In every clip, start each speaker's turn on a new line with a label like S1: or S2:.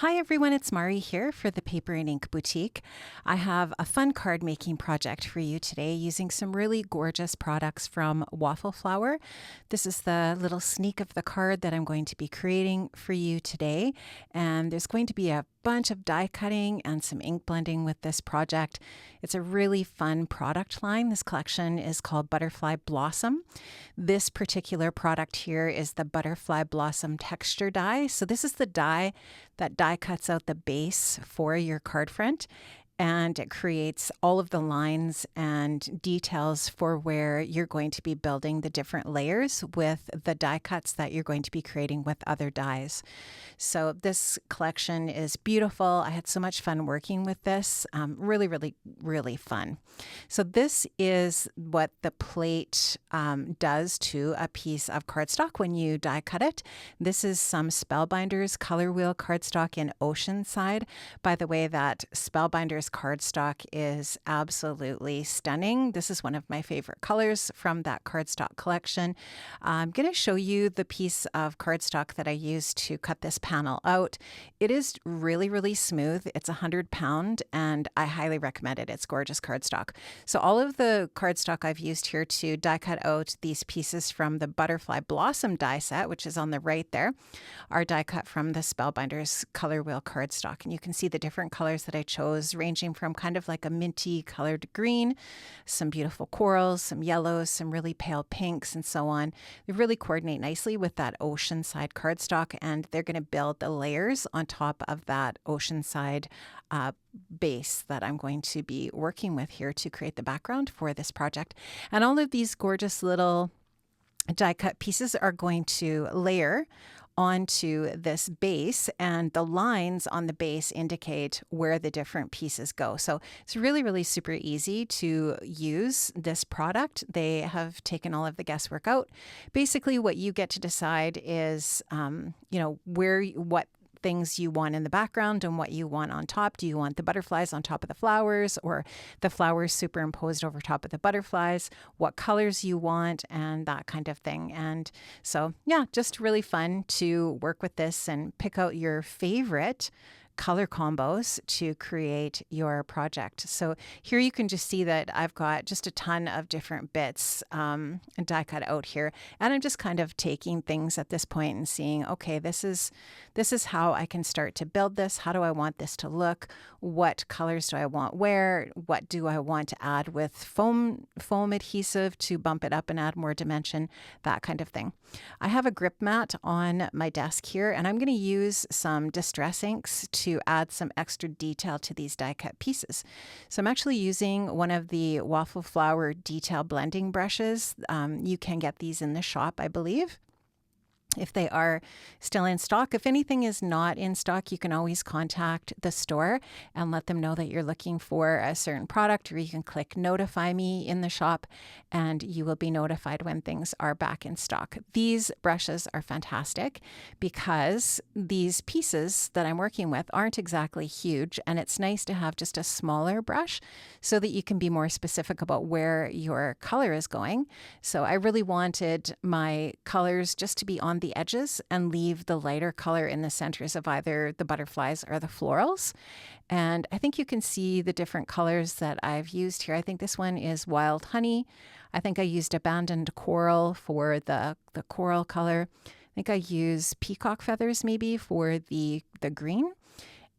S1: Hi everyone, it's Mari here for the Paper and Ink Boutique. I have a fun card making project for you today using some really gorgeous products from Waffle Flower. This is the little sneak of the card that I'm going to be creating for you today, and there's going to be a bunch of die cutting and some ink blending with this project. It's a really fun product line. This collection is called Butterfly Blossom. This particular product here is the Butterfly Blossom texture die. So this is the die that die cuts out the base for your card front, and it creates all of the lines and details for where you're going to be building the different layers with the die cuts that you're going to be creating with other dies. So this collection is beautiful. I had so much fun working with this. Really fun. So this is what the plate does to a piece of cardstock when you die cut it. This is some Spellbinders color wheel cardstock in Oceanside. By the way, that Spellbinders cardstock is absolutely stunning. This is one of my favorite colors from that cardstock collection. I'm going to show you the piece of cardstock that I used to cut this panel out. It is really smooth. It's 100-pound, and I highly recommend it. It's gorgeous cardstock. So all of the cardstock I've used here to die cut out these pieces from the Butterfly Blossom die set, which is on the right there, are die cut from the Spellbinders color wheel cardstock. And you can see the different colors that I chose, ranging from kind of like a minty colored green, some beautiful corals, some yellows, some really pale pinks, and so on. They really coordinate nicely with that Oceanside cardstock, and they're going to build the layers on top of that Oceanside base that I'm going to be working with here to create the background for this project. And all of these gorgeous little die cut pieces are going to layer onto this base, and the lines on the base indicate where the different pieces go. So it's really super easy to use this product. They have taken all of the guesswork out. Basically, what you get to decide is, what things you want in the background and what you want on top. Do you want the butterflies on top of the flowers, or the flowers superimposed over top of the butterflies? What colors you want, and that kind of thing. And so, yeah, just really fun to work with this and pick out your favorite color combos to create your project. So here you can just see that I've got just a ton of different bits die cut out here, and I'm just kind of taking things at this point and seeing, okay, this is how I can start to build this. How do I want this to look? What colors do I want where? What do I want to add with foam adhesive to bump it up and add more dimension? That kind of thing. I have a grip mat on my desk here, and I'm going to use some distress inks to add some extra detail to these die cut pieces. So I'm actually using one of the Waffle Flower detail blending brushes. You can get these in the shop, I believe, if they are still in stock. If anything is not in stock, you can always contact the store and let them know that you're looking for a certain product, or you can click notify me in the shop and you will be notified when things are back in stock. These brushes are fantastic because these pieces that I'm working with aren't exactly huge, and it's nice to have just a smaller brush so that you can be more specific about where your color is going. So I really wanted my colors just to be on the edges and leave the lighter color in the centers of either the butterflies or the florals. And I think you can see the different colors that I've used here. I think this one is Wild Honey. I think I used Abandoned Coral for the coral color. I think I used Peacock Feathers maybe for the green.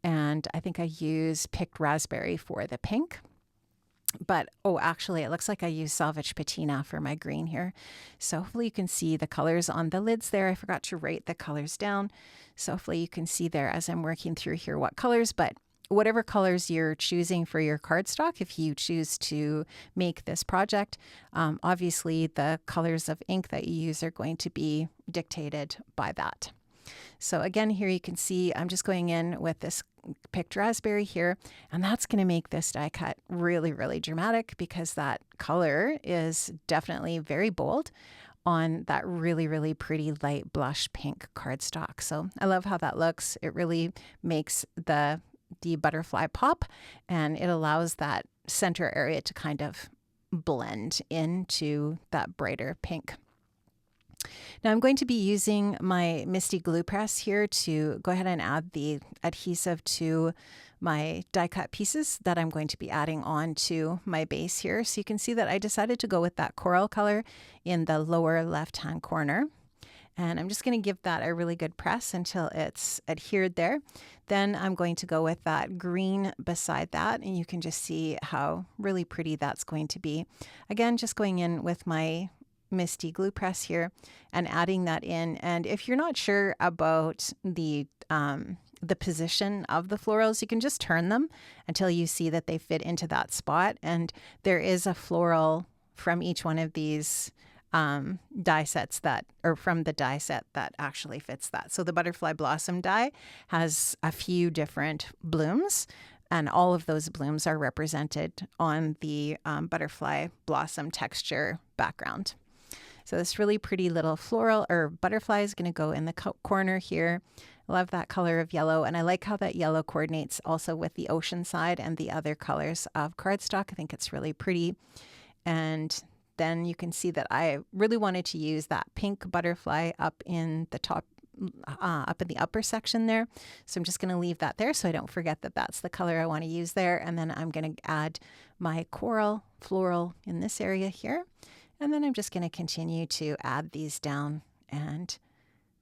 S1: And I think I used Picked Raspberry for the pink. But, actually, it looks like I used Salvage Patina for my green here. So hopefully you can see the colors on the lids there. I forgot to write the colors down. So hopefully you can see there as I'm working through here what colors, but whatever colors you're choosing for your cardstock, if you choose to make this project, obviously the colors of ink that you use are going to be dictated by that. So again, here you can see I'm just going in with this Picked Raspberry here, and that's going to make this die cut really dramatic because that color is definitely very bold on that really pretty light blush pink cardstock. So I love how that looks. It really makes the butterfly pop, and it allows that center area to kind of blend into that brighter pink. Now I'm going to be using my Misty glue press here to go ahead and add the adhesive to my die cut pieces that I'm going to be adding on to my base here. So you can see that I decided to go with that coral color in the lower left hand corner. And I'm just going to give that a really good press until it's adhered there. Then I'm going to go with that green beside that, and you can just see how really pretty that's going to be. Again, just going in with my Misty glue press here and adding that in. And if you're not sure about the position of the florals, you can just turn them until you see that they fit into that spot. And there is a floral from each one of these die sets that, or from the die set that actually fits that. So the butterfly blossom die has a few different blooms, and all of those blooms are represented on the butterfly blossom texture background. So this really pretty little floral or butterfly is going to go in the corner here. Love that color of yellow, and I like how that yellow coordinates also with the ocean side and the other colors of cardstock. I think it's really pretty. And then you can see that I really wanted to use that pink butterfly up in the top, up in the upper section there. So I'm just going to leave that there so I don't forget that that's the color I want to use there. And then I'm going to add my coral floral in this area here. And then I'm just going to continue to add these down and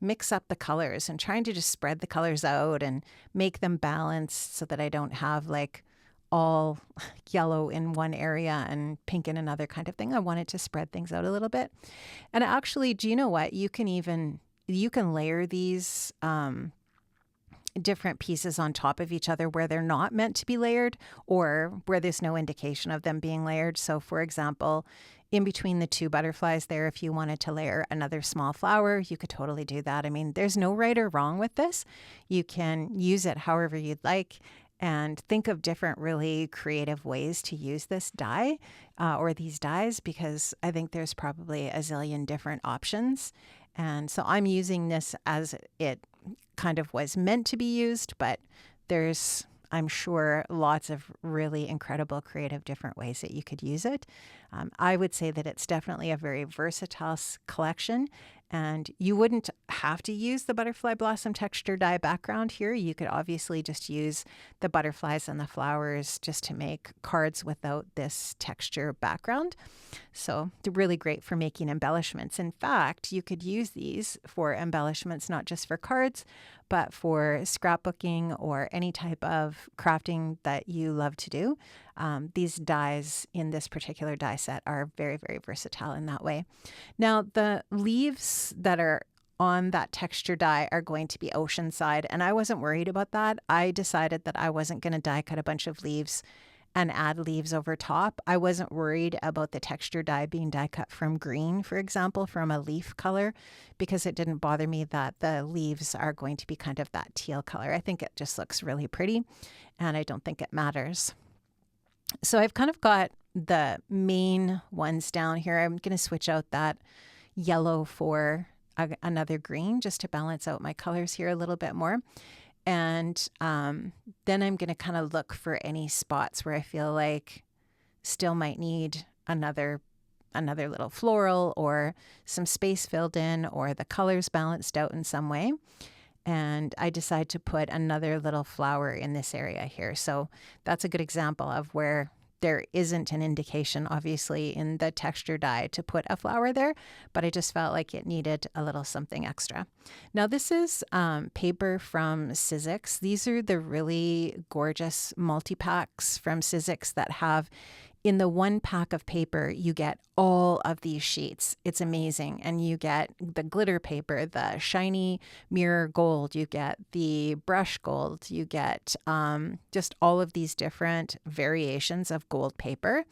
S1: mix up the colors and trying to just spread the colors out and make them balanced so that I don't have like all yellow in one area and pink in another kind of thing. I wanted to spread things out a little bit. And actually, do you know what? You can layer these different pieces on top of each other where they're not meant to be layered or where there's no indication of them being layered. So for example, in between the two butterflies there, if you wanted to layer another small flower, you could totally do that. I mean, there's no right or wrong with this. You can use it however you'd like. And think of different really creative ways to use this die or these dies, because I think there's probably a zillion different options. And so I'm using this as it kind of was meant to be used, but there's, I'm sure, lots of really incredible creative different ways that you could use it. I would say that it's definitely a very versatile collection, and you wouldn't have to use the butterfly blossom texture die background here. You could obviously just use the butterflies and the flowers just to make cards without this texture background. So they're really great for making embellishments. In fact, you could use these for embellishments, not just for cards, but for scrapbooking or any type of crafting that you love to do. These dies in this particular die set are very, very versatile in that way. Now, the leaves that are on that texture die are going to be ocean side, and I wasn't worried about that. I decided that I wasn't going to die cut a bunch of leaves and add leaves over top. I wasn't worried about the texture die being die cut from green, for example, from a leaf color, because it didn't bother me that the leaves are going to be kind of that teal color. I think it just looks really pretty, and I don't think it matters. So I've kind of got the main ones down here. I'm going to switch out that yellow for another green just to balance out my colors here a little bit more. And then I'm going to kind of look for any spots where I feel like still might need another little floral or some space filled in or the colors balanced out in some way. And I decide to put another little flower in this area here. So that's a good example of where there isn't an indication, obviously, in the texture die to put a flower there, but I just felt like it needed a little something extra. Now, this is paper from Sizzix. These are the really gorgeous multi-packs from Sizzix that have, in the one pack of paper, you get all of these sheets. It's amazing. And you get the glitter paper, the shiny mirror gold, you get the brush gold, you get just all of these different variations of gold paper.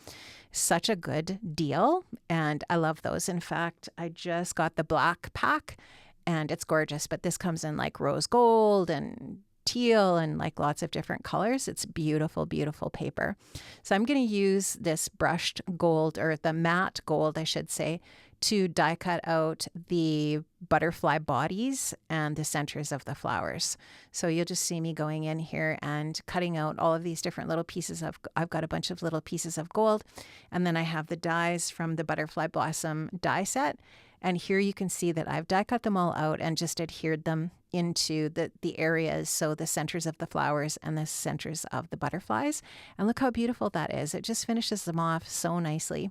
S1: Such a good deal. And I love those. In fact, I just got the black pack and it's gorgeous, but this comes in like rose gold and teal and like lots of different colors. It's beautiful, beautiful paper. So I'm going to use this brushed gold, or the matte gold, I should say, to die cut out the butterfly bodies and the centers of the flowers. So you'll just see me going in here and cutting out all of these different little pieces of, I've got a bunch of little pieces of gold, and then I have the dies from the butterfly blossom die set. And here you can see that I've die cut them all out and just adhered them into the areas, so the centers of the flowers and the centers of the butterflies. And look how beautiful that is. It just finishes them off so nicely.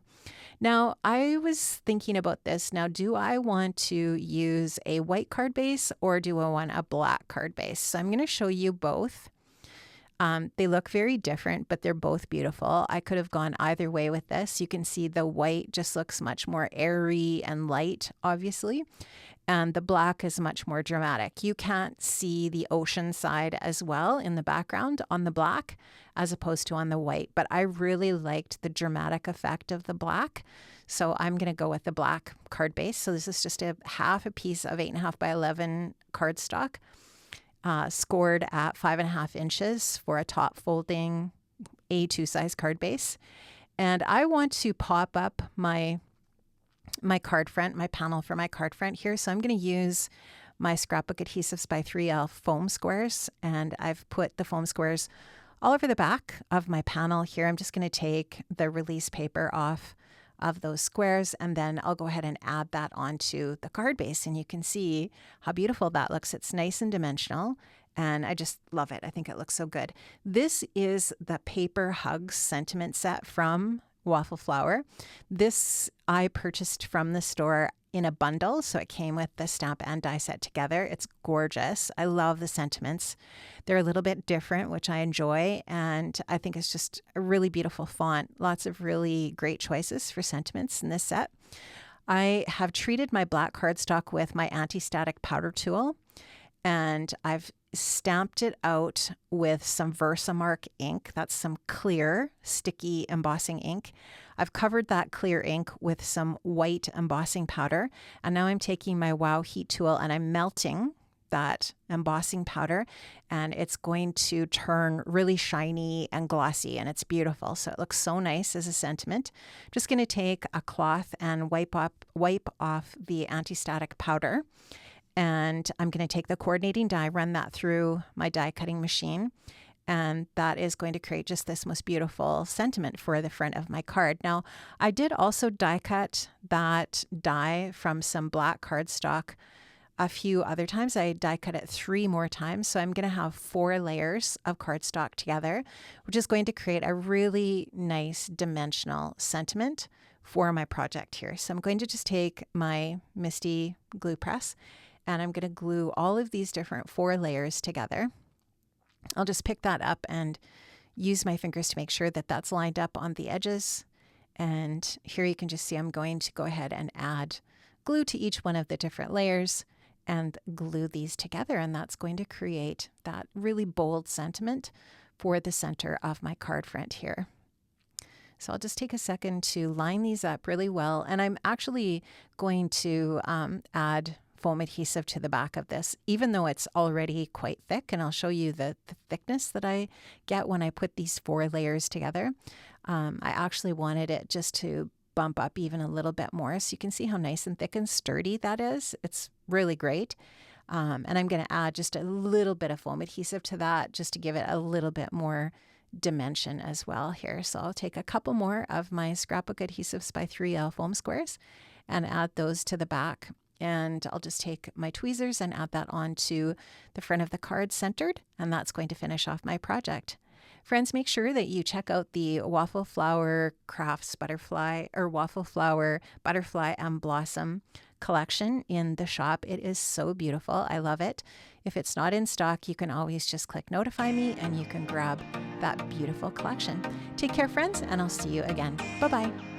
S1: Now, I was thinking about this. Now, do I want to use a white card base or do I want a black card base? So I'm going to show you both. They look very different, but they're both beautiful. I could have gone either way with this. You can see the white just looks much more airy and light, obviously, and the black is much more dramatic. You can't see the ocean side as well in the background on the black as opposed to on the white, but I really liked the dramatic effect of the black. So I'm going to go with the black card base. So this is just half a piece of 8.5 by 11 cardstock. Scored at 5.5 inches for a top folding A2 size card base. And I want to pop up my card front, my panel for my card front here. So I'm going to use my Scrapbook Adhesives by 3L foam squares. And I've put the foam squares all over the back of my panel here. I'm just going to take the release paper off of those squares, and then I'll go ahead and add that onto the card base, and you can see how beautiful that looks. It's nice and dimensional, and I just love it. I think it looks so good. This is the Paper Hugs sentiment set from Waffle Flower. This I purchased from the store in a bundle, so it came with the stamp and die set together. It's gorgeous. I love the sentiments. They're a little bit different, which I enjoy, and I think it's just a really beautiful font. Lots of really great choices for sentiments in this set. I have treated my black cardstock with my anti-static powder tool, and I've stamped it out with some Versamark ink. That's some clear, sticky embossing ink. I've covered that clear ink with some white embossing powder. And now I'm taking my Wow heat tool and I'm melting that embossing powder, and it's going to turn really shiny and glossy, and it's beautiful. So it looks so nice as a sentiment. I'm just going to take a cloth and wipe off the anti-static powder. And I'm going to take the coordinating die, run that through my die cutting machine. And that is going to create just this most beautiful sentiment for the front of my card. Now, I did also die cut that die from some black cardstock a few other times. I die cut it 3 more times. So I'm going to have 4 layers of cardstock together, which is going to create a really nice dimensional sentiment for my project here. So I'm going to just take my Misty glue press, and I'm going to glue all of these different 4 layers together. I'll just pick that up and use my fingers to make sure that that's lined up on the edges. And here you can just see I'm going to go ahead and add glue to each one of the different layers and glue these together. And that's going to create that really bold sentiment for the center of my card front here. So I'll just take a second to line these up really well. And I'm actually going to add foam adhesive to the back of this, even though it's already quite thick. And I'll show you the thickness that I get when I put these 4 layers together. I actually wanted it just to bump up even a little bit more. So you can see how nice and thick and sturdy that is. It's really great. And I'm going to add just a little bit of foam adhesive to that just to give it a little bit more dimension as well here. So I'll take a couple more of my Scrapbook Adhesives by 3L foam squares and add those to the back. And I'll just take my tweezers and add that onto the front of the card centered, and that's going to finish off my project. Friends, make sure that you check out the Waffle Flower Crafts Butterfly or Waffle Flower Butterfly and Blossom collection in the shop. It is so beautiful. I love it. If it's not in stock, you can always just click notify me and you can grab that beautiful collection. Take care, friends, and I'll see you again. Bye-bye.